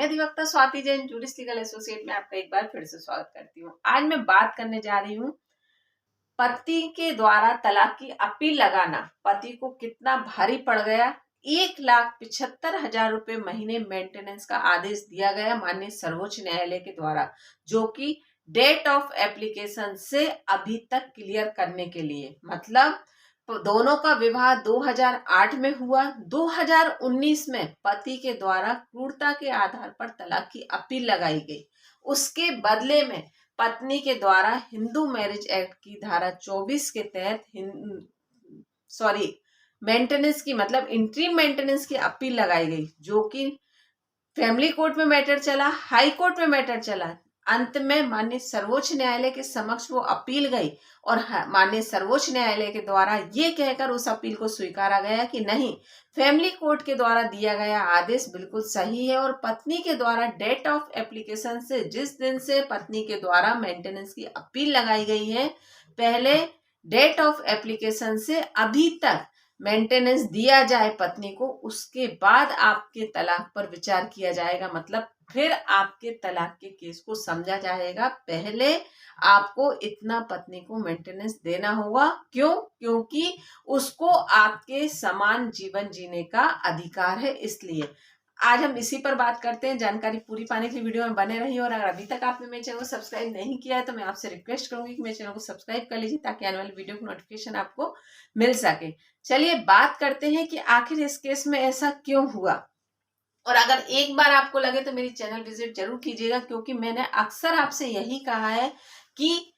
मैं अधिवक्ता Swati Jain जूडिस legal associate में आपका एक बार फिर से स्वागत करती हूँ। आज मैं बात करने जा रही हूँ पति के द्वारा तलाक की अपील लगाना पति को कितना भारी पड़ गया। 1,75,000 रुपए महीने मेंटेनेंस का आदेश दिया गया माननीय सर्वोच्च न्यायालय के द्वारा, जो कि डेट ऑफ एप्लीकेशन से अभी तक क्लियर करने के लिए, मतलब दोनों का विवाह 2008 में हुआ। 2019 में पति के द्वारा क्रूरता के आधार पर तलाक की अपील लगाई गई। उसके बदले में पत्नी के द्वारा हिंदू मैरिज एक्ट की धारा 24 के तहत मेंटेनेंस की, मतलब इंट्रीम मेंटेनेंस की अपील लगाई गई, जो कि फैमिली कोर्ट में मैटर चला, हाई कोर्ट में मैटर चला। अंत में माननीय सर्वोच्च न्यायालय के समक्ष वो अपील गई और माननीय सर्वोच्च न्यायालय के द्वारा ये कहकर उस अपील को स्वीकारा गया कि नहीं, फैमिली कोर्ट के द्वारा दिया गया आदेश बिल्कुल सही है और पत्नी के द्वारा डेट ऑफ एप्लीकेशन से, जिस दिन से पत्नी के द्वारा मेंटेनेंस की अपील लगाई गई है, पहले डेट ऑफ एप्लीकेशन से अभी तक मेंटेनेंस दिया जाए पत्नी को, उसके बाद आपके तलाक पर विचार किया जाएगा। मतलब फिर आपके तलाक के केस को समझा जाएगा। पहले आपको इतना पत्नी को मेंटेनेंस देना होगा। क्यों? क्योंकि उसको आपके समान जीवन जीने का अधिकार है। इसलिए आज हम इसी पर बात करते हैं। जानकारी पूरी पाने के लिए वीडियो में बने रहिए और अगर अभी तक आपने मेरे चैनल को सब्सक्राइब नहीं किया है तो मैं आपसे रिक्वेस्ट करूंगी कि मेरे चैनल को सब्सक्राइब कर लीजिए ताकि आने वाली वीडियो की नोटिफिकेशन आपको मिल सके। चलिए बात करते हैं कि आखिर इस केस में ऐसा क्यों हुआ। और अगर एक बार आपको लगे तो मेरी चैनल विजिट जरूर कीजिएगा, क्योंकि मैंने अक्सर आपसे यही कहा है कि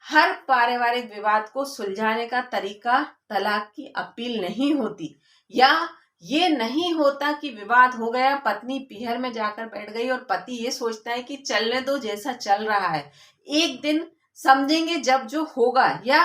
हर पारिवारिक विवाद को सुलझाने का तरीका तलाक की अपील नहीं होती, या ये नहीं होता कि विवाद हो गया, पत्नी पीहर में जाकर बैठ गई और पति ये सोचता है कि चलने दो जैसा चल रहा है, एक दिन समझेंगे जब जो होगा, या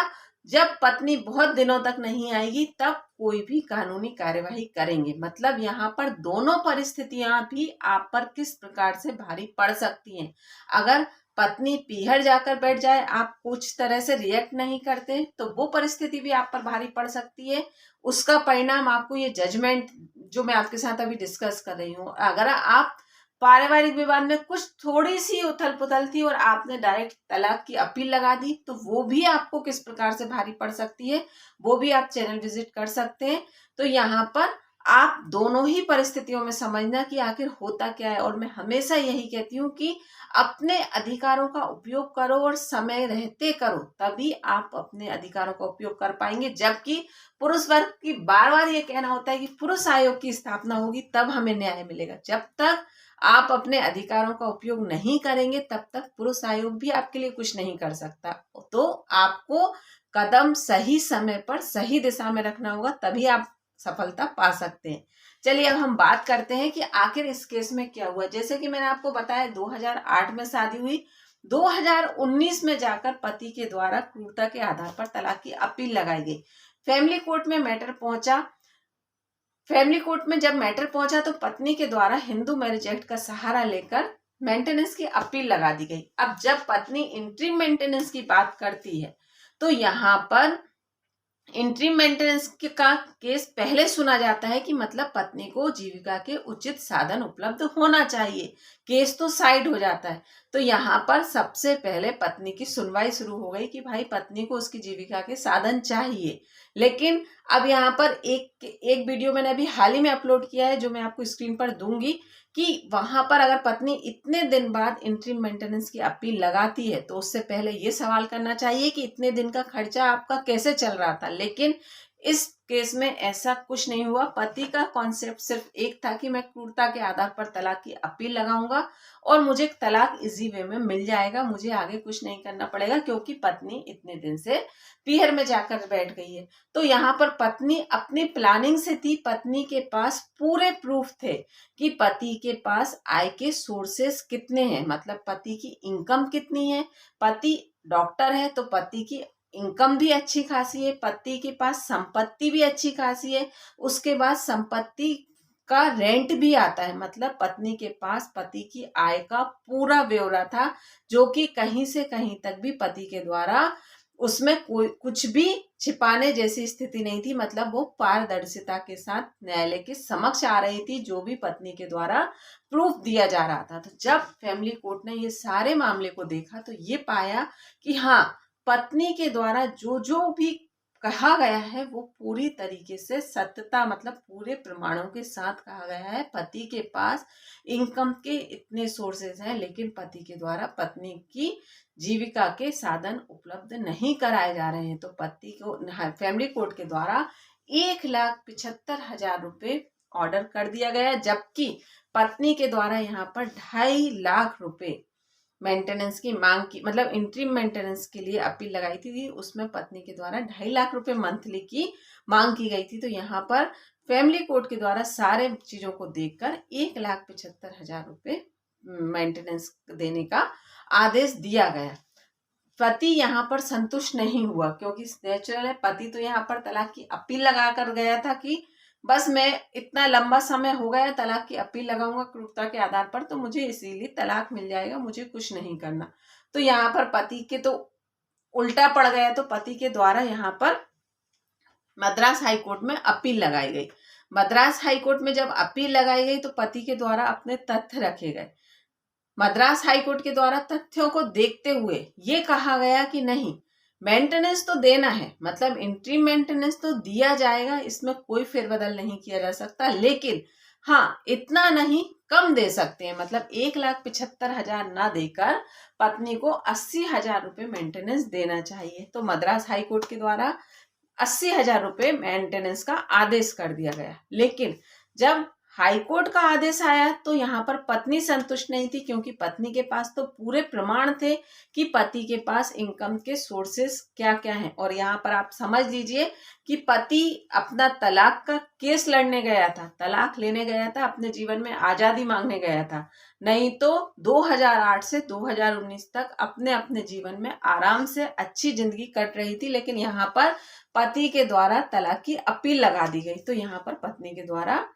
जब पत्नी बहुत दिनों तक नहीं आएगी तब कोई भी कानूनी कार्यवाही करेंगे। मतलब यहाँ पर दोनों परिस्थितियां भी आप पर किस प्रकार से भारी पड़ सकती हैं। अगर पत्नी पीहर जाकर बैठ जाए, आप कुछ तरह से रिएक्ट नहीं करते, तो वो परिस्थिति भी आप पर भारी पड़ सकती है। उसका परिणाम आपको ये जजमेंट जो मैं आपके साथ अभी डिस्कस कर रही हूँ, अगर आप पारिवारिक विवाद में कुछ थोड़ी सी उथल पुथल थी और आपने डायरेक्ट तलाक की अपील लगा दी, तो वो भी आपको किस प्रकार से भारी पड़ सकती है, वो भी आप चैनल विजिट कर सकते हैं। तो यहाँ पर आप दोनों ही परिस्थितियों में समझना कि आखिर होता क्या है। और मैं हमेशा यही कहती हूँ कि अपने अधिकारों का उपयोग करो और समय रहते करो, तभी आप अपने अधिकारों का उपयोग कर पाएंगे। जबकि पुरुष वर्ग की बार बार ये कहना होता है कि पुरुष आयोग की स्थापना होगी तब हमें न्याय मिलेगा। जब तक आप अपने अधिकारों का उपयोग नहीं करेंगे तब तक पुरुष आयोग भी आपके लिए कुछ नहीं कर सकता। तो आपको कदम सही समय पर सही दिशा में रखना होगा, तभी आप सफलता पा सकते हैं। चलिए अब हम बात करते हैं कि आखिर इस केस में क्या हुआ। जैसे कि मैंने आपको बताया 2008 में शादी हुई, 2019 में जाकर पति के द्वारा क्रूरता के आधार पर तलाक की अपील लगाई गई। फैमिली कोर्ट में मैटर पहुंचा। फैमिली कोर्ट में जब मैटर पहुंचा तो पत्नी के द्वारा हिंदू मैरिज एक्ट का सहारा लेकर मेंटेनेंस की अपील लगा दी गई। अब जब पत्नी इंट्रीम मेंटेनेंस की बात करती है तो यहाँ पर इंट्रीम मेंटेनेंस का केस पहले सुना जाता है कि मतलब पत्नी को जीविका के उचित साधन उपलब्ध होना चाहिए। केस तो साइड हो जाता है। तो यहाँ पर सबसे पहले पत्नी की सुनवाई शुरू हो गई कि भाई पत्नी को उसकी जीविका के साधन चाहिए। लेकिन अब यहाँ पर एक वीडियो मैंने अभी हाल ही में अपलोड किया है, जो मैं आपको स्क्रीन पर दूंगी, कि वहां पर अगर पत्नी इतने दिन बाद इंट्रीम मेंटेनेंस की अपील लगाती है तो उससे पहले ये सवाल करना चाहिए कि इतने दिन का खर्चा आपका कैसे चल रहा था। लेकिन इस केस में ऐसा कुछ नहीं हुआ। पति का कॉन्सेप्ट सिर्फ एक था कि मैं क्रूरता के आधार पर तलाक की अपील लगाऊंगा और मुझे तलाक इजी वे में मिल जाएगा, मुझे आगे कुछ नहीं करना पड़ेगा, क्योंकि पत्नी इतने दिन से पीहर में जाकर बैठ गई है। तो यहाँ पर पत्नी अपनी प्लानिंग से थी। पत्नी के पास पूरे प्रूफ थे कि पति के पास आय के सोर्सेस कितने हैं, मतलब पति की इनकम कितनी है। पति डॉक्टर है तो पति की इनकम भी अच्छी खासी है, पति के पास संपत्ति भी अच्छी खासी है, उसके बाद संपत्ति का रेंट भी आता है। मतलब पत्नी के पास पति की आय का पूरा ब्यौरा था, जो कि कहीं से कहीं तक भी पति के द्वारा उसमें कोई कुछ भी छिपाने जैसी स्थिति नहीं थी, मतलब वो पारदर्शिता के साथ न्यायालय के समक्ष आ रही थी, जो भी पत्नी के द्वारा प्रूफ दिया जा रहा था। तो जब फैमिली कोर्ट ने ये सारे मामले को देखा तो ये पाया कि हाँ, पत्नी के द्वारा जो जो भी कहा गया है वो पूरी तरीके से सत्यता, मतलब पूरे प्रमाणों के साथ कहा गया है। पति के पास इनकम के इतने सोर्सेज हैं, लेकिन पति के द्वारा पत्नी की जीविका के साधन उपलब्ध नहीं कराए जा रहे हैं। तो पति को फैमिली कोर्ट के द्वारा 1,75,000 रुपए ऑर्डर कर दिया गया, जबकि पत्नी के द्वारा यहाँ पर 2.5 लाख रुपए मेंटेनेंस की मांग की, मतलब इंटरिम मेंटेनेंस के लिए अपील लगाई थी, उसमें पत्नी के द्वारा 2.5 लाख रुपए मंथली की मांग की गई थी। तो यहाँ पर फैमिली कोर्ट के द्वारा सारे चीजों को देखकर 1,75,000 रुपए मेंटेनेंस देने का आदेश दिया गया। पति यहाँ पर संतुष्ट नहीं हुआ, क्योंकि नेचुरल है, पति तो यहाँ पर तलाक की अपील लगा कर गया था कि बस मैं इतना लंबा समय हो गया तलाक की अपील लगाऊंगा क्रूरता के आधार पर, तो मुझे इसीलिए तलाक मिल जाएगा, मुझे कुछ नहीं करना। तो यहाँ पर पति के तो उल्टा पड़ गया। तो पति के द्वारा यहाँ पर मद्रास हाई कोर्ट में अपील लगाई गई। मद्रास हाई कोर्ट में जब अपील लगाई गई तो पति के द्वारा अपने तथ्य रखे गए। मद्रास हाई कोर्ट के द्वारा तथ्यों को देखते हुए ये कहा गया कि नहीं, मेंटेनेंस तो देना है, मतलब इंटरिम मेंटेनेंस तो दिया जाएगा, इसमें कोई फेरबदल नहीं किया जा सकता, लेकिन हाँ, इतना नहीं, कम दे सकते हैं, मतलब 1,75,000 ना देकर पत्नी को 80,000 रुपए मेंटेनेंस देना चाहिए। तो मद्रास हाई कोर्ट के द्वारा 80,000 रुपए मेंटेनेंस का आदेश कर दिया गया। लेकिन जब हाई कोर्ट का आदेश आया तो यहाँ पर पत्नी संतुष्ट नहीं थी, क्योंकि पत्नी के पास तो पूरे प्रमाण थे कि पति के पास इनकम के सोर्सेस क्या क्या हैं। और यहाँ पर आप समझ लीजिए कि पति अपना तलाक का केस लड़ने गया था, तलाक लेने गया था, अपने जीवन में आजादी मांगने गया था, नहीं तो 2008 से 2019 तक अपने अपने जीवन में आराम से अच्छी जिंदगी कट रही थी। लेकिन यहाँ पर पति के द्वारा तलाक की अपील लगा दी गई। तो यहाँ पर पत्नी के द्वारा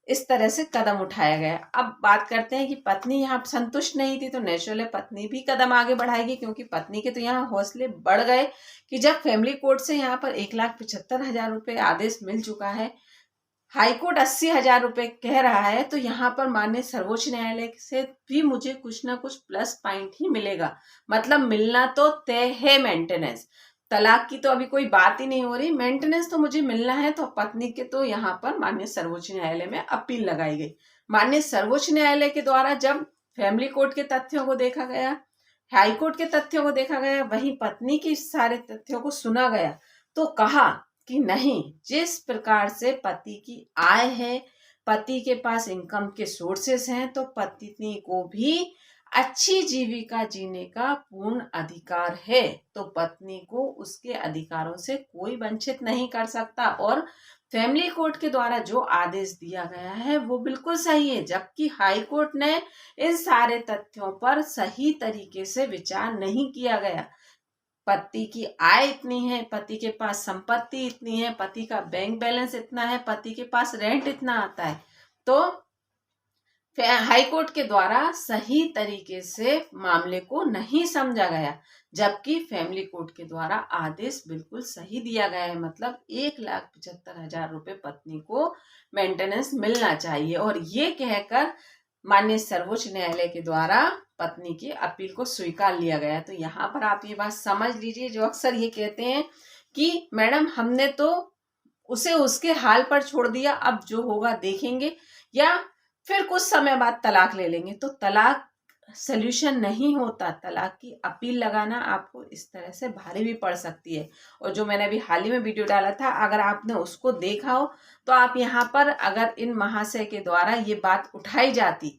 इस तरह से कदम उठाया गया। अब बात करते हैं कि पत्नी यहाँ संतुष्ट नहीं थी, तो नेचुरल है पत्नी भी कदम आगे बढ़ाएगी, क्योंकि पत्नी के तो यहाँ हौसले बढ़ गए कि जब फैमिली कोर्ट से यहाँ पर 1,75,000 रुपए आदेश मिल चुका है, हाई कोर्ट 80,000 रुपए कह रहा है, तो यहाँ पर माननीय सर्वोच्च न्यायालय से भी मुझे कुछ ना कुछ प्लस पॉइंट ही मिलेगा, मतलब मिलना तो तय है मेंटेनेंस। तलाक की तो अभी कोई बात ही नहीं हो रही, मेंटेनेंस तो मुझे मिलना है। तो पत्नी के तो यहाँ पर माननीय सर्वोच्च न्यायालय में अपील लगाई गई। माननीय सर्वोच्च न्यायालय के द्वारा जब फैमिली कोर्ट के तथ्यों को देखा गया, हाई कोर्ट के तथ्यों को देखा गया, वहीं पत्नी के सारे तथ्यों को सुना गया, तो कहा कि नहीं, जिस प्रकार से पति की आय है, पति के पास इनकम के सोर्सेस हैं, तो पत्नी को भी अच्छी जीविका जीने का पूर्ण अधिकार है। तो पत्नी को उसके अधिकारों से कोई वंचित नहीं कर सकता। और फैमिली कोर्ट के द्वारा जो आदेश दिया गया है वो बिल्कुल सही है, जबकि हाई कोर्ट ने इन सारे तथ्यों पर सही तरीके से विचार नहीं किया गया। पति की आय इतनी है, पति के पास संपत्ति इतनी है, पति का बैंक बैलेंस इतना है, पति के पास रेंट इतना आता है, तो हाई कोर्ट के द्वारा सही तरीके से मामले को नहीं समझा गया, जबकि फैमिली कोर्ट के द्वारा आदेश बिल्कुल सही दिया गया है, मतलब 1,75,000 रुपए पत्नी को मेंटेनेंस मिलना चाहिए। और ये कहकर माननीय सर्वोच्च न्यायालय के द्वारा पत्नी की अपील को स्वीकार लिया गया। तो यहाँ पर आप ये बात समझ लीजिए, जो अक्सर ये कहते हैं कि मैडम हमने तो उसे उसके हाल पर छोड़ दिया, अब जो होगा देखेंगे, या फिर कुछ समय बाद तलाक ले लेंगे, तो तलाक सोल्यूशन नहीं होता। तलाक की अपील लगाना आपको इस तरह से भारी भी पड़ सकती है। और जो मैंने अभी हाल ही में वीडियो डाला था, अगर आपने उसको देखा हो तो आप यहाँ पर अगर इन महाशय के द्वारा ये बात उठाई जाती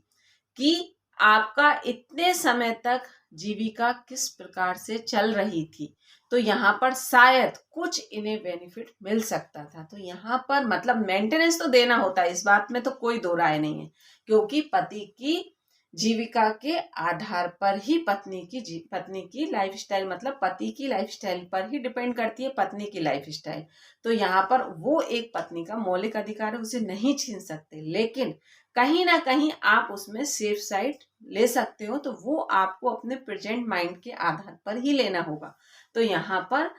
कि आपका इतने समय तक जीविका किस प्रकार से चल रही थी, तो यहाँ पर शायद कुछ इन्हें बेनिफिट मिल सकता था। तो यहाँ पर मतलब मेंटेनेंस तो देना होता है, इस बात में तो कोई दो राय नहीं है, क्योंकि पति की जीविका के आधार पर ही पत्नी की लाइफस्टाइल, मतलब पति की लाइफस्टाइल पर ही डिपेंड करती है पत्नी की लाइफस्टाइल। तो यहाँ पर वो एक पत्नी का मौलिक अधिकार है, उसे नहीं छीन सकते, लेकिन कहीं ना कहीं आप उसमें सेफ साइड ले सकते हो, तो वो आपको अपने प्रेजेंट माइंड के आधार पर ही लेना होगा। तो तो यहाँ पर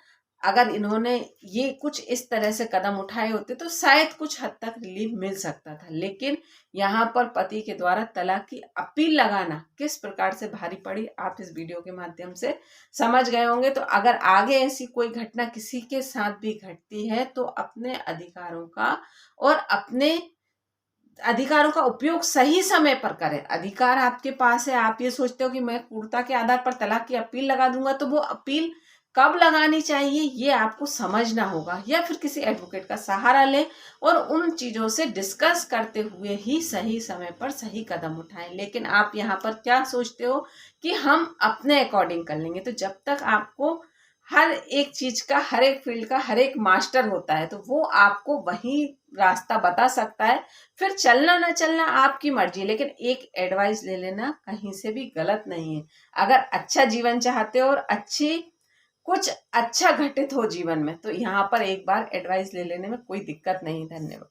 अगर इन्होंने ये कुछ इस तरह से कदम उठाए होते तो शायद कुछ हद तक रिलीफ मिल सकता था। लेकिन यहाँ पर पति के द्वारा तलाक की अपील लगाना किस प्रकार से भारी पड़ी, आप इस वीडियो के माध्यम से समझ गए होंगे। तो अगर आगे ऐसी कोई घटना किसी के साथ भी घटती है तो अपने अधिकारों का और अपने अधिकारों का उपयोग सही समय पर करें। अधिकार आपके पास है, आप ये सोचते हो कि मैं क्रूरता के आधार पर तलाक की अपील लगा दूंगा, तो वो अपील कब लगानी चाहिए ये आपको समझना होगा, या फिर किसी एडवोकेट का सहारा लें और उन चीज़ों से डिस्कस करते हुए ही सही समय पर सही कदम उठाएं। लेकिन आप यहाँ पर क्या सोचते हो कि हम अपने अकॉर्डिंग कर लेंगे। तो जब तक आपको हर एक चीज का, हर एक फील्ड का हर एक मास्टर होता है, तो वो आपको वही रास्ता बता सकता है। फिर चलना ना चलना आपकी मर्जी, लेकिन एक एडवाइस ले लेना कहीं से भी गलत नहीं है। अगर अच्छा जीवन चाहते हो और कुछ अच्छा घटित हो जीवन में, तो यहाँ पर एक बार एडवाइस ले लेने में कोई दिक्कत नहीं। धन्यवाद।